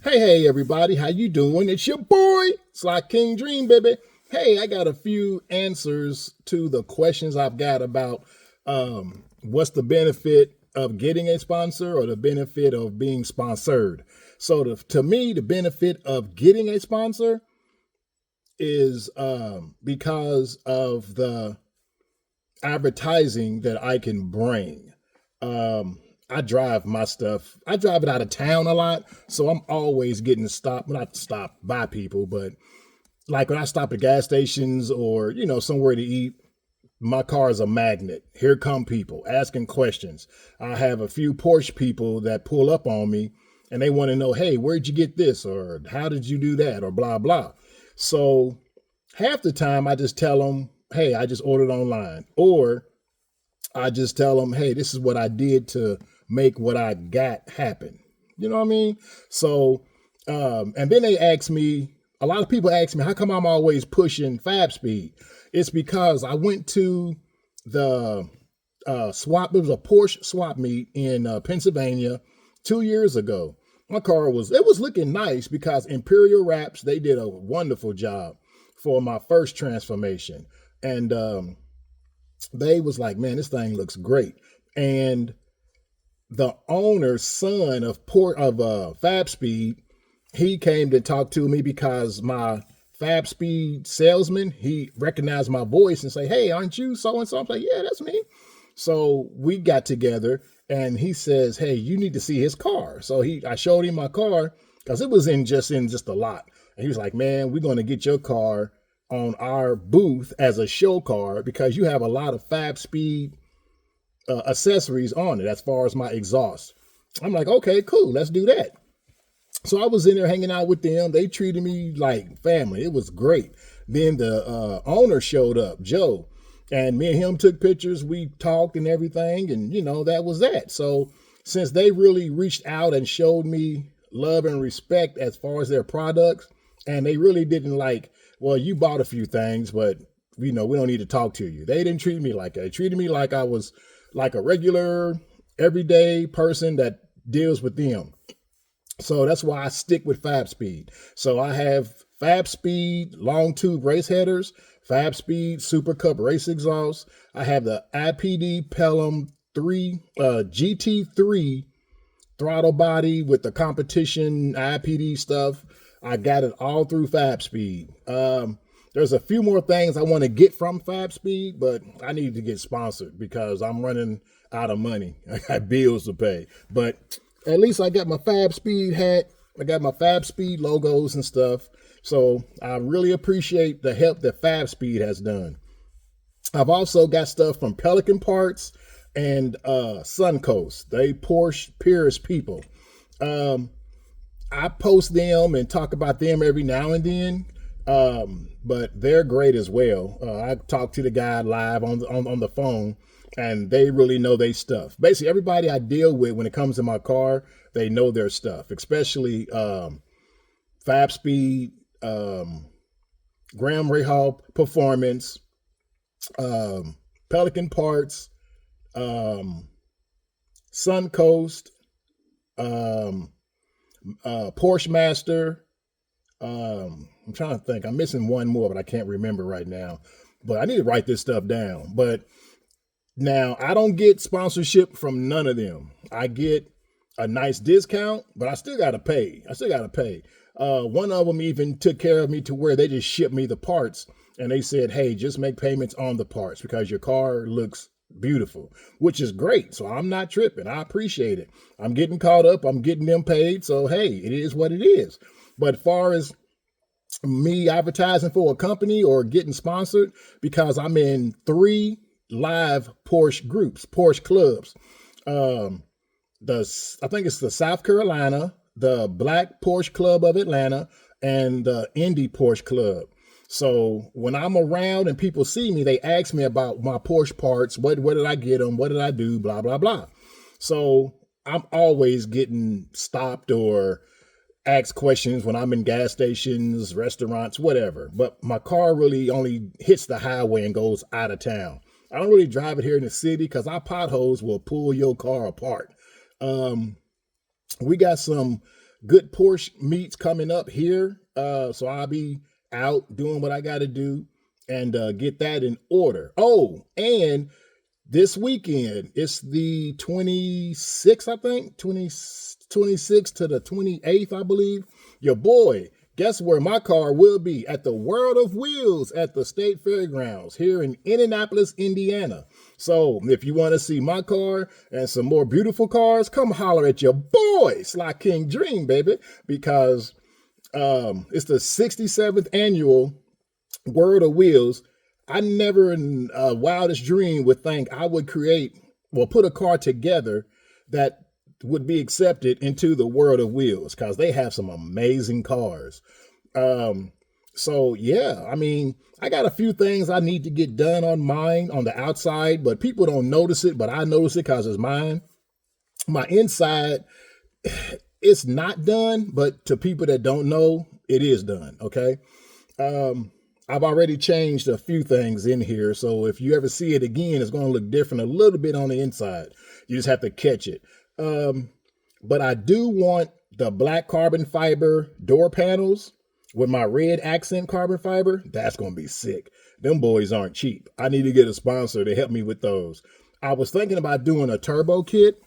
Hey, everybody, how you doing? It's your boy, Sly King Dream, baby. Hey, I got a few answers to the questions I've got about what's the benefit of getting a sponsor or the benefit of being sponsored. So, to me, the benefit of getting a sponsor is because of the advertising that I can bring. Um, I drive my stuff. I drive it out of town a lot, so I'm always getting stopped. Well, not stopped by people, but like when I stop at gas stations or somewhere to eat, my car is a magnet. Here come people asking questions. I have a few Porsche people that pull up on me and they want to know, hey, where'd you get this? Or how did you do that? Or blah, blah. So half the time I just tell them, hey, I just ordered online. Or I just tell them, hey, this is what I did to make what I got happen. You know what I mean? So, and then they ask me, a lot of people ask me, how come I'm always pushing Fab Speed? It's because I went to the swap, it was a Porsche swap meet in Pennsylvania 2 years ago. My car it was looking nice because Imperial Wraps, they did a wonderful job for my first transformation. And they was like, man, this thing looks great. And the owner's son of Fab Speed, he came to talk to me because my Fab Speed salesman, he recognized my voice and say, hey, aren't you so and so? I'm like, yeah, that's me. So we got together and he says, hey, you need to see his car. So I showed him my car because it was in just a lot. And he was like, man, we're going to get your car on our booth as a show car because you have a lot of Fab Speed accessories on it as far as my exhaust. I'm like, okay, cool, let's do that. So I was in there hanging out with them. They treated me like family. It was great. Then the owner showed up, Joe, and me and him took pictures. We talked and everything, and that was that. So since they really reached out and showed me love and respect as far as their products, and they really didn't like, well, you bought a few things, but we don't need to talk to you. They didn't treat me like that. They treated me like I was like a regular, everyday person that deals with them. So that's why I stick with Fab Speed. So I have Fab Speed long tube race headers, Fab Speed Super Cup race exhaust. I have the IPD Pelham 3 GT3 throttle body with the competition IPD stuff. I got it all through Fab Speed. There's a few more things I want to get from Fab Speed, but I need to get sponsored because I'm running out of money. I got bills to pay. But at least I got my Fab Speed hat. I got my Fab Speed logos and stuff. So I really appreciate the help that Fab Speed has done. I've also got stuff from Pelican Parts and Suncoast. They Porsche Purist people. I post them and talk about them every now and then. But they're great as well. I talk to the guy live on the phone, and they really know their stuff. Basically, everybody I deal with when it comes to my car, they know their stuff, especially Fab Speed, Graham Rahal Performance, Pelican Parts, Suncoast, Porsche Master. I'm trying to think. I'm missing one more, but I can't remember right now. But I need to write this stuff down. But now I don't get sponsorship from none of them. I get a nice discount, but I still got to pay. One of them even took care of me to where they just shipped me the parts and they said, hey, just make payments on the parts because your car looks beautiful, which is great. So I'm not tripping. I appreciate it. I'm getting caught up. I'm getting them paid. So, hey, it is what it is. But far as me advertising for a company or getting sponsored, because I'm in 3 live Porsche groups, Porsche clubs. I think it's the South Carolina, the Black Porsche Club of Atlanta, and the Indy Porsche Club. So when I'm around and people see me, they ask me about my Porsche parts. Where did I get them? What did I do? Blah, blah, blah. So I'm always getting stopped or ask questions when I'm in gas stations, restaurants, whatever. But my car really only hits the highway and goes out of town. I don't really drive it here in the city because our potholes will pull your car apart. We got some good Porsche meets coming up here. So I'll be out doing what I got to do and get that in order. Oh, and this weekend, it's the 26th, I think, 26th to the 28th, I believe. Your boy, guess where my car will be? At the World of Wheels at the State Fairgrounds here in Indianapolis, Indiana. So if you want to see my car and some more beautiful cars, come holler at your boy, Sly King Dream, baby, because it's the 67th annual World of Wheels. I never in wildest dream would think I would put a car together that would be accepted into the World of Wheels, because they have some amazing cars. So yeah, I mean, I got a few things I need to get done on mine on the outside, but people don't notice it, but I notice it because it's mine. My inside, it's not done, but to people that don't know, it is done. Okay. I've already changed a few things in here. So if you ever see it again, it's going to look different a little bit on the inside. You just have to catch it. But I do want the black carbon fiber door panels with my red accent carbon fiber. That's going to be sick. Them boys aren't cheap. I need to get a sponsor to help me with those. I was thinking about doing a turbo kit,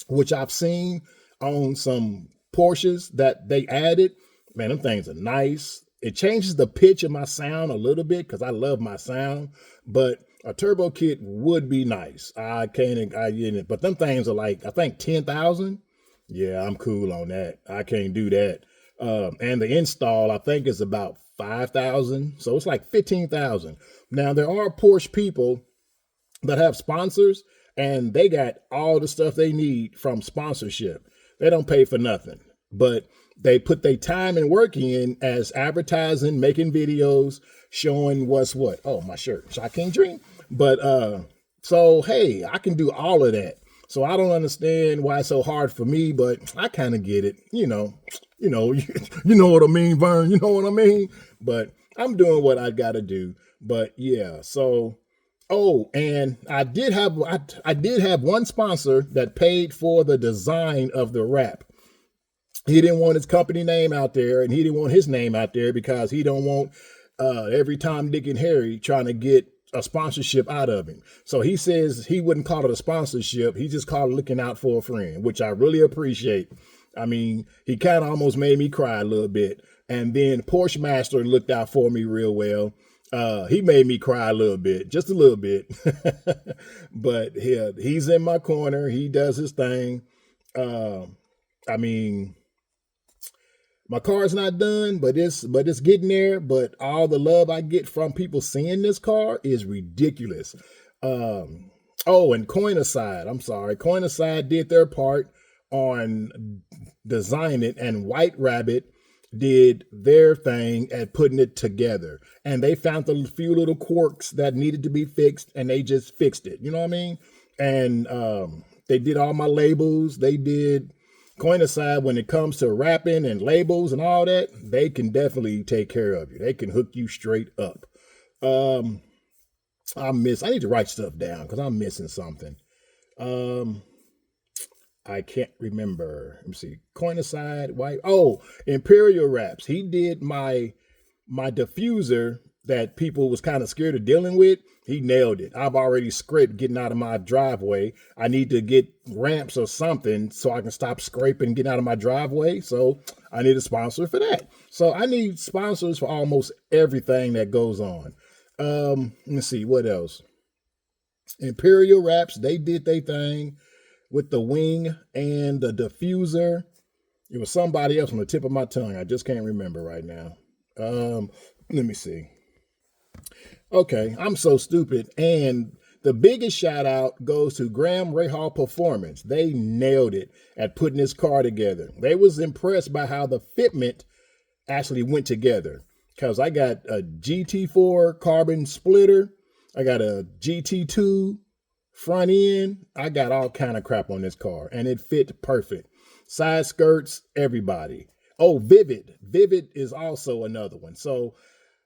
which I've seen on some Porsches that they added. Man, them things are nice. It changes the pitch of my sound a little bit because I love my sound, but a turbo kit would be nice. But them things are like, I think 10,000. Yeah, I'm cool on that. I can't do that. And the install, I think, is about 5,000. So it's like 15,000. Now, there are Porsche people that have sponsors, and they got all the stuff they need from sponsorship. They don't pay for nothing, but they put their time and work in as advertising, making videos, showing what's what. Oh, my shirt, Sly King Dream. But so, hey, I can do all of that. So I don't understand why it's so hard for me, but I kind of get it. You know what I mean, Vern. You know what I mean. But I'm doing what I got to do. But yeah, so. Oh, and I did have one sponsor that paid for the design of the wrap. He didn't want his company name out there, and he didn't want his name out there because he don't want every Tom, Dick, and Harry trying to get a sponsorship out of him. So he says he wouldn't call it a sponsorship. He just called it looking out for a friend, which I really appreciate. I mean, he kind of almost made me cry a little bit. And then Porsche Master looked out for me real well. He made me cry a little bit, just a little bit. But yeah, he's in my corner. He does his thing. I mean, my car's not done, but it's getting there. But all the love I get from people seeing this car is ridiculous. And Coinaside, I'm sorry. Coinaside did their part on designing it, and White Rabbit did their thing at putting it together. And they found a few little quirks that needed to be fixed, and they just fixed it. You know what I mean? And they did all my labels. They did Coinaside when it comes to wrapping and labels and all that. They can definitely take care of you. They can hook you straight up. I need to write stuff down because I'm missing something. I can't remember. Let me see. Coinaside, White. Oh, Imperial Wraps. He did my diffuser that people was kind of scared of dealing with. He nailed it. I've already scraped getting out of my driveway. I need to get ramps or something so I can stop scraping getting out of my driveway. So I need a sponsor for that. So I need sponsors for almost everything that goes on. Let me see. What else? Imperial Wraps. They did their thing with the wing and the diffuser. It was somebody else on the tip of my tongue. I just can't remember right now. Let me see. Okay, I'm so stupid. And the biggest shout out goes to Graham Rahal Performance. They nailed it at putting this car together. They was impressed by how the fitment actually went together. Because I got a GT4 carbon splitter. I got a GT2 front end. I got all kind of crap on this car, and it fit perfect. Side skirts, everybody. Oh, Vivid. Vivid is also another one. So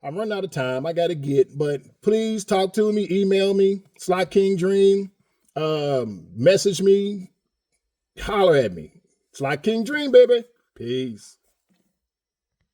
I'm running out of time. I got to get, but please talk to me, email me, Sly King Dream, message me, holler at me. Sly King Dream, baby. Peace.